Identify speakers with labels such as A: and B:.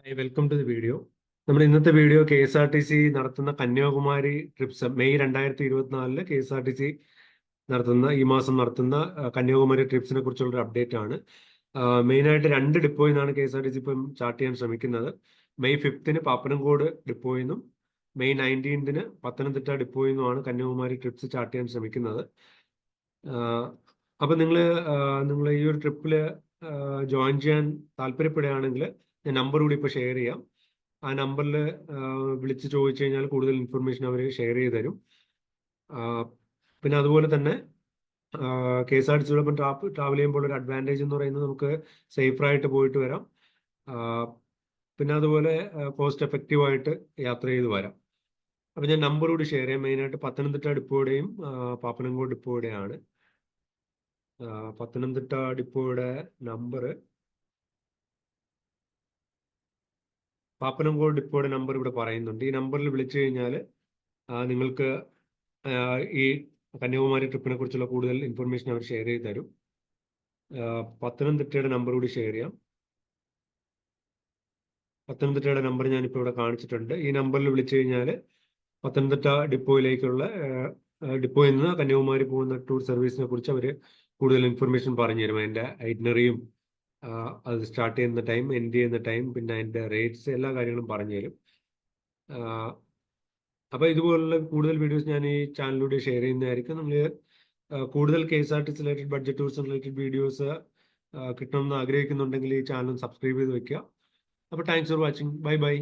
A: Hi, welcome to the video. നമ്മുടെ ഇന്നത്തെ video KSRTC നടത്തുന്ന കന്യാകുമാരി ട്രിപ്സ് മെയ് 2024 KSRTC ഈ മാസം നടത്തുന്ന കന്യാകുമാരി ട്രിപ്സിനെ കുറിച്ചുള്ള ഒരു അപ്ഡേറ്റ് ആണ്. മെയിനായിട്ട് 2 ഡിപ്പോയിൽ നിന്നാണ് KSRTC ഇപ്പം ചാർട്ട് ചെയ്യാൻ ശ്രമിക്കുന്നത്. മെയ് 5 പാപ്പനംകോട് ഡിപ്പോയിൽ നിന്നും മെയ് 19 പത്തനംതിട്ട ഡിപ്പോയിൽ നിന്നുമാണ് കന്യാകുമാരി ട്രിപ്സ് ചാർട്ട് ചെയ്യാൻ ശ്രമിക്കുന്നത്. അപ്പം നിങ്ങൾ ഈ ഒരു ട്രിപ്പിൽ ജോയിൻ ചെയ്യാൻ താല്പര്യപ്പെടുകയാണെങ്കിൽ ഞാൻ നമ്പർ കൂടി ഇപ്പോൾ ഷെയർ ചെയ്യാം. ആ നമ്പറിൽ വിളിച്ച് ചോദിച്ചു കഴിഞ്ഞാൽ കൂടുതൽ ഇൻഫർമേഷൻ അവർ ഷെയർ ചെയ്ത് തരും. പിന്നെ അതുപോലെ തന്നെ KSRTCയോടൊപ്പം ട്രാവൽ ചെയ്യുമ്പോൾ ഒരു അഡ്വാൻറ്റേജ് എന്ന് പറയുന്നത് നമുക്ക് സേഫറായിട്ട് പോയിട്ട് വരാം. പിന്നെ അതുപോലെ കോസ്റ്റ് എഫക്റ്റീവായിട്ട് യാത്ര ചെയ്ത് വരാം. അപ്പം ഞാൻ നമ്പർ കൂടി ഷെയർ ചെയ്യാം. മെയിനായിട്ട് പത്തനംതിട്ട ഡിപ്പോയുടെയും പാപ്പനംകോട് ഡിപ്പോയുടെയാണ്. പത്തനംതിട്ട ഡിപ്പോയുടെ നമ്പർ, പാപ്പനംകോട് ഡിപ്പോയുടെ നമ്പർ ഇവിടെ പറയുന്നുണ്ട്. ഈ നമ്പറിൽ വിളിച്ചു കഴിഞ്ഞാൽ നിങ്ങൾക്ക് ഈ കന്യാകുമാരി ട്രിപ്പിനെ കുറിച്ചുള്ള കൂടുതൽ ഇൻഫർമേഷൻ അവർ ഷെയർ ചെയ്ത് തരും. പത്തനംതിട്ടയുടെ നമ്പർ കൂടി ഷെയർ ചെയ്യാം. പത്തനംതിട്ടയുടെ നമ്പർ ഞാനിപ്പോൾ ഇവിടെ കാണിച്ചിട്ടുണ്ട്. ഈ നമ്പറിൽ വിളിച്ചു കഴിഞ്ഞാൽ പത്തനംതിട്ട ഡിപ്പോയിലേക്കുള്ള ഡിപ്പോയിൽ നിന്ന് കന്യാകുമാരി പോകുന്ന ടൂർ സർവീസിനെ കുറിച്ച് അവർ കൂടുതൽ ഇൻഫർമേഷൻ പറഞ്ഞു തരും. അതിൻ്റെ ഐറ്റിനറിയും അത് സ്റ്റാർട്ട് ചെയ്യുന്ന ടൈം, എൻഡ് ചെയ്യുന്ന ടൈം, പിന്നെ അതിൻ്റെ റേറ്റ്സ്, എല്ലാ കാര്യങ്ങളും പറഞ്ഞു തരും. അപ്പോൾ ഇതുപോലുള്ള കൂടുതൽ വീഡിയോസ് ഞാൻ ഈ ചാനലിലൂടെ ഷെയർ ചെയ്യുന്നതായിരിക്കും. നമ്മൾ കൂടുതൽ KSRTC related budget tourism related videos കിട്ടണമെന്ന് ആഗ്രഹിക്കുന്നുണ്ടെങ്കിൽ ഈ ചാനൽ സബ്സ്ക്രൈബ് ചെയ്ത് വെക്കുക. അപ്പോൾ thanks for watching. Bye bye.